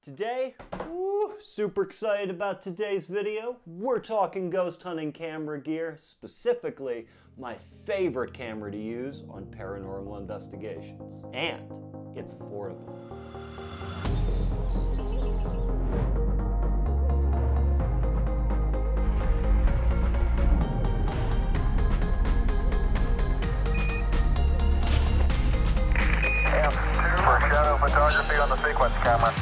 Today, super excited about today's video. We're talking ghost hunting camera gear, specifically my favorite camera to use on paranormal investigations. And it's affordable. M2 for shadow photography on the sequence camera.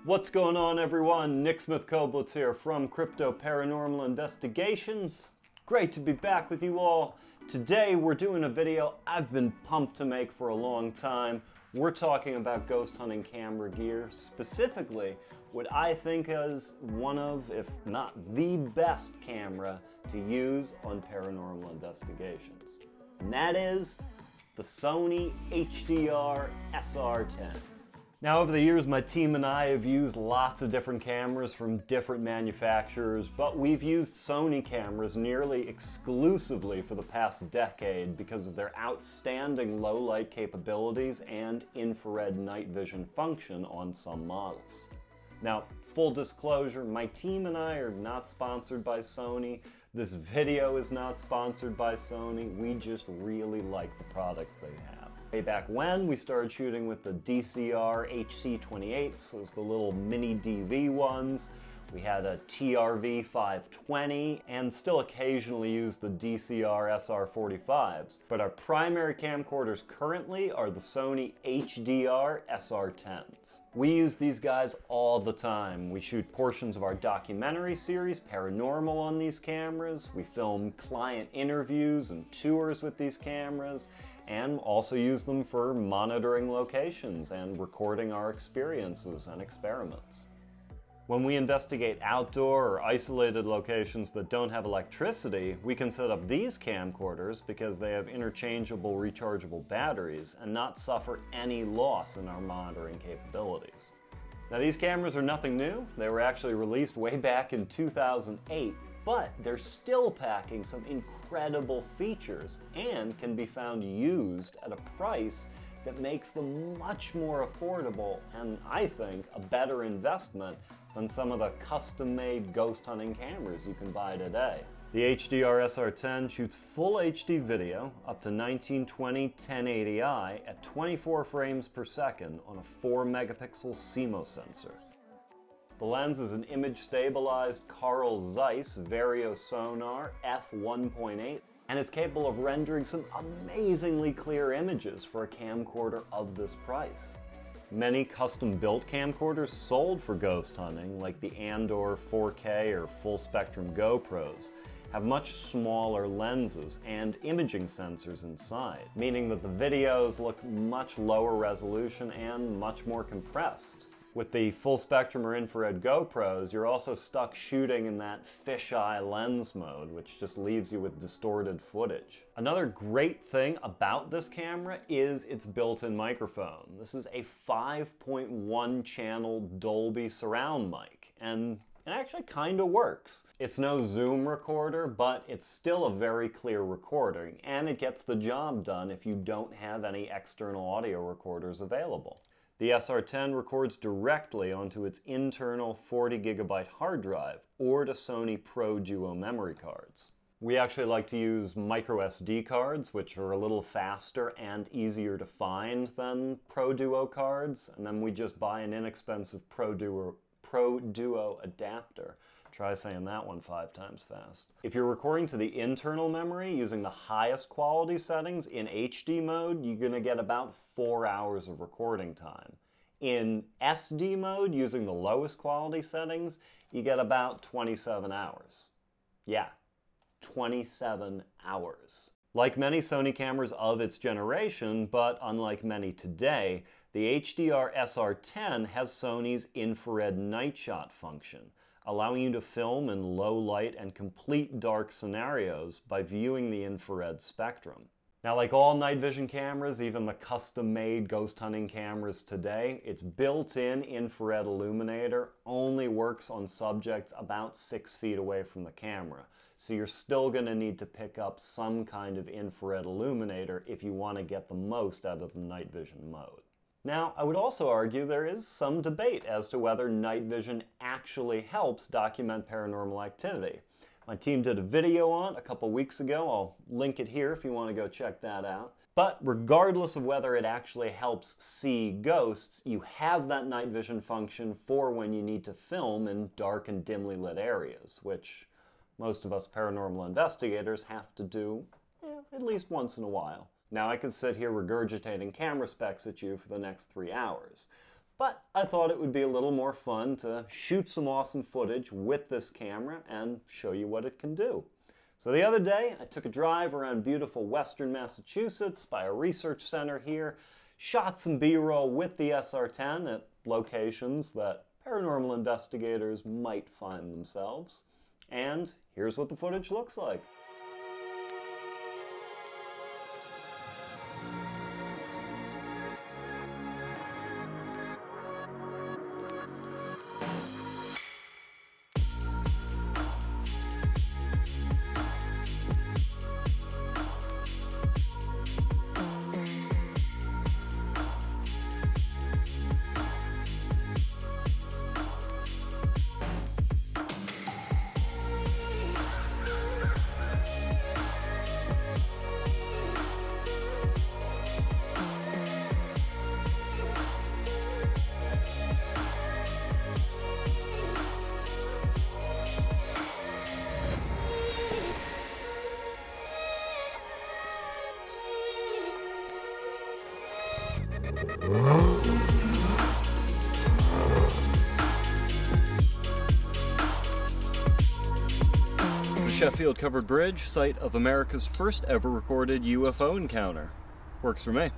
What's going on, everyone? Nick Smith-Koblitz here from Crypto Paranormal Investigations. Great to be back with you all. Today we're doing a video I've been pumped to make for a long time. We're talking about ghost hunting camera gear, specifically what I think is one of, if not the best camera to use on paranormal investigations. And that is the Sony Hdr Sr-10. Now, over the years, my team and I have used lots of different cameras from different manufacturers, but we've used Sony cameras nearly exclusively for the past decade because of their outstanding low light capabilities and infrared night vision function on some models. Now, full disclosure, my team and I are not sponsored by Sony. This video is not sponsored by Sony. We just really like the products they have. Way back when, we started shooting with the DCR HC28s, those the little mini DV ones. We had a TRV 520 and still occasionally use the DCR SR45s. But our primary camcorders currently are the Sony Hdr Sr-10s. We use these guys all the time. We shoot portions of our documentary series, Paranormal, on these cameras. We film client interviews and tours with these cameras, and also use them for monitoring locations and recording our experiences and experiments. When we investigate outdoor or isolated locations that don't have electricity, we can set up these camcorders because they have interchangeable rechargeable batteries and not suffer any loss in our monitoring capabilities. Now, these cameras are nothing new. They were actually released way back in 2008, but they're still packing some incredible features and can be found used at a price that makes them much more affordable and, I think, a better investment than some of the custom-made ghost hunting cameras you can buy today. The Hdr Sr-10 shoots full HD video up to 1920 1080i at 24 frames per second on a 4 megapixel CMOS sensor. The lens is an image-stabilized Carl Zeiss Vario Sonar f1.8, and it's capable of rendering some amazingly clear images for a camcorder of this price. Many custom-built camcorders sold for ghost hunting, like the Andor 4K or Full Spectrum GoPros, have much smaller lenses and imaging sensors inside, meaning that the videos look much lower resolution and much more compressed. With the full spectrum or infrared GoPros, you're also stuck shooting in that fisheye lens mode, which just leaves you with distorted footage. Another great thing about this camera is its built-in microphone. This is a 5.1 channel Dolby surround mic, and it actually kind of works. It's no Zoom recorder, but it's still a very clear recording, and it gets the job done if you don't have any external audio recorders available. The Sr-10 records directly onto its internal 40 gigabyte hard drive or to Sony Pro Duo memory cards. We actually like to use micro SD cards, which are a little faster and easier to find than Pro Duo cards, and then we just buy an inexpensive Pro Duo adapter. Try saying that one 5 times fast. If you're recording to the internal memory using the highest quality settings in HD mode, you're going to get about 4 hours of recording time. In SD mode, using the lowest quality settings, you get about 27 hours. Yeah, 27 hours. Like many Sony cameras of its generation, but unlike many today, the Hdr Sr-10 has Sony's infrared night shot function, allowing you to film in low light and complete dark scenarios by viewing the infrared spectrum. Now, like all night vision cameras, even the custom-made ghost hunting cameras today, its built-in infrared illuminator only works on subjects about 6 feet away from the camera. So you're still going to need to pick up some kind of infrared illuminator if you want to get the most out of the night vision mode. Now, I would also argue there is some debate as to whether night vision actually helps document paranormal activity. My team did a video on it a couple weeks ago. I'll link it here if you want to go check that out. But regardless of whether it actually helps see ghosts, you have that night vision function for when you need to film in dark and dimly lit areas, which most of us paranormal investigators have to do at least once in a while. Now, I could sit here regurgitating camera specs at you for the next 3 hours. But I thought it would be a little more fun to shoot some awesome footage with this camera and show you what it can do. So the other day, I took a drive around beautiful western Massachusetts by a research center here, shot some B-roll with the SR10 at locations that paranormal investigators might find themselves. And here's what the footage looks like. Sheffield Covered Bridge, site of America's first ever recorded UFO encounter. Works for me.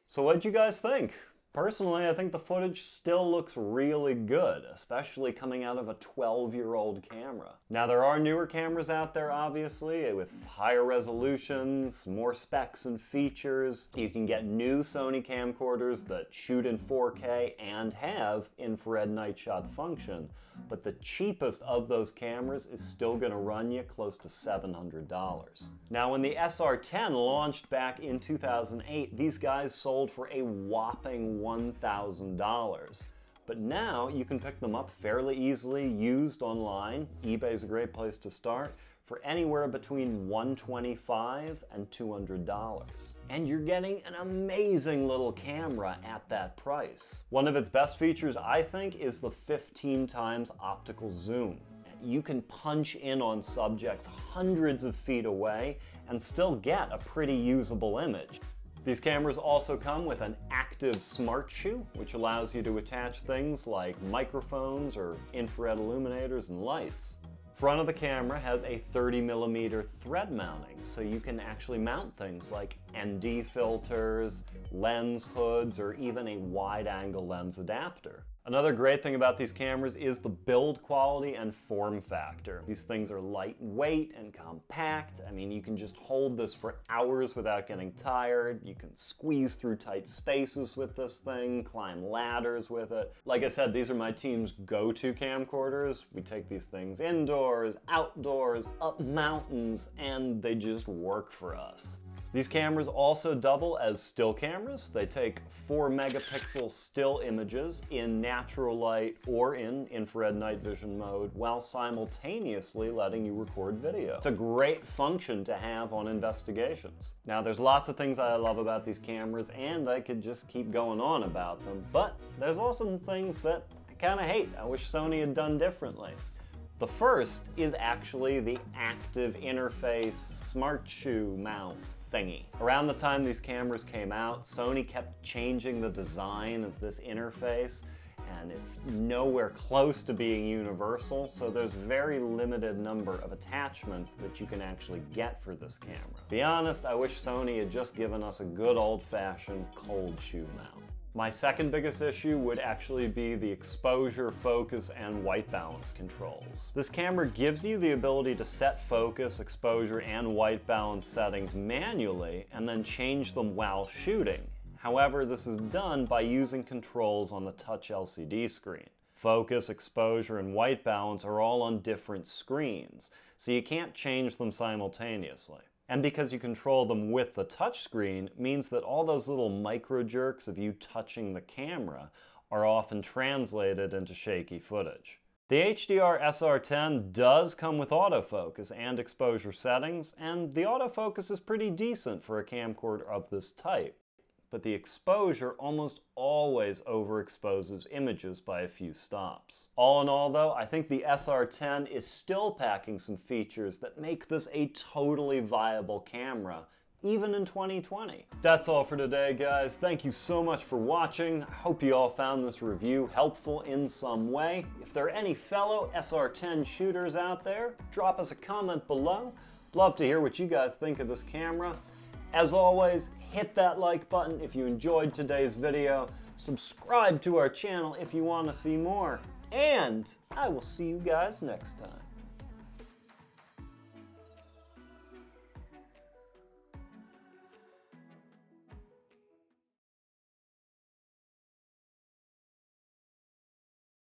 So what'd you guys think? Personally, I think the footage still looks really good, especially coming out of a 12-year-old camera. Now, there are newer cameras out there, obviously, with higher resolutions, more specs and features. You can get new Sony camcorders that shoot in 4K and have infrared night shot function, but the cheapest of those cameras is still going to run you close to $700. Now, when the SR10 launched back in 2008, these guys sold for a whopping $1,000. But now you can pick them up fairly easily used online. eBay's a great place to start for anywhere between $125 and $200. And you're getting an amazing little camera at that price. One of its best features, I think, is the 15x optical zoom. You can punch in on subjects hundreds of feet away and still get a pretty usable image. These cameras also come with an active smart shoe, which allows you to attach things like microphones or infrared illuminators and lights. Front of the camera has a 30mm thread mounting, so you can actually mount things like ND filters, lens hoods, or even a wide-angle lens adapter. Another great thing about these cameras is the build quality and form factor. These things are lightweight and compact. I mean, you can just hold this for hours without getting tired. You can squeeze through tight spaces with this thing, climb ladders with it. Like I said, these are my team's go-to camcorders. We take these things indoors, outdoors, up mountains, and they just work for us. These cameras also double as still cameras. They take 4-megapixel still images in natural light or in infrared night vision mode while simultaneously letting you record video. It's a great function to have on investigations. Now, there's lots of things I love about these cameras, and I could just keep going on about them, but there's also some things that I kind of hate. I wish Sony had done differently. The first is actually the active interface smart shoe mount thingy. Around the time these cameras came out, Sony kept changing the design of this interface, and it's nowhere close to being universal, so there's very limited number of attachments that you can actually get for this camera. To be honest, I wish Sony had just given us a good old-fashioned cold shoe mount. My second biggest issue would actually be the exposure, focus, and white balance controls. This camera gives you the ability to set focus, exposure, and white balance settings manually and then change them while shooting. However, this is done by using controls on the touch LCD screen. Focus, exposure, and white balance are all on different screens, so you can't change them simultaneously. And because you control them with the touchscreen means that all those little micro jerks of you touching the camera are often translated into shaky footage. The HDR Sr-10 does come with autofocus and exposure settings, and the autofocus is pretty decent for a camcorder of this type. But the exposure almost always overexposes images by a few stops. All in all though, I think the Sr-10 is still packing some features that make this a totally viable camera, even in 2020. That's all for today, guys. Thank you so much for watching. I hope you all found this review helpful in some way. If there are any fellow Sr-10 shooters out there, drop us a comment below. Love to hear what you guys think of this camera. As always, hit that like button if you enjoyed today's video, subscribe to our channel if you want to see more, and I will see you guys next time.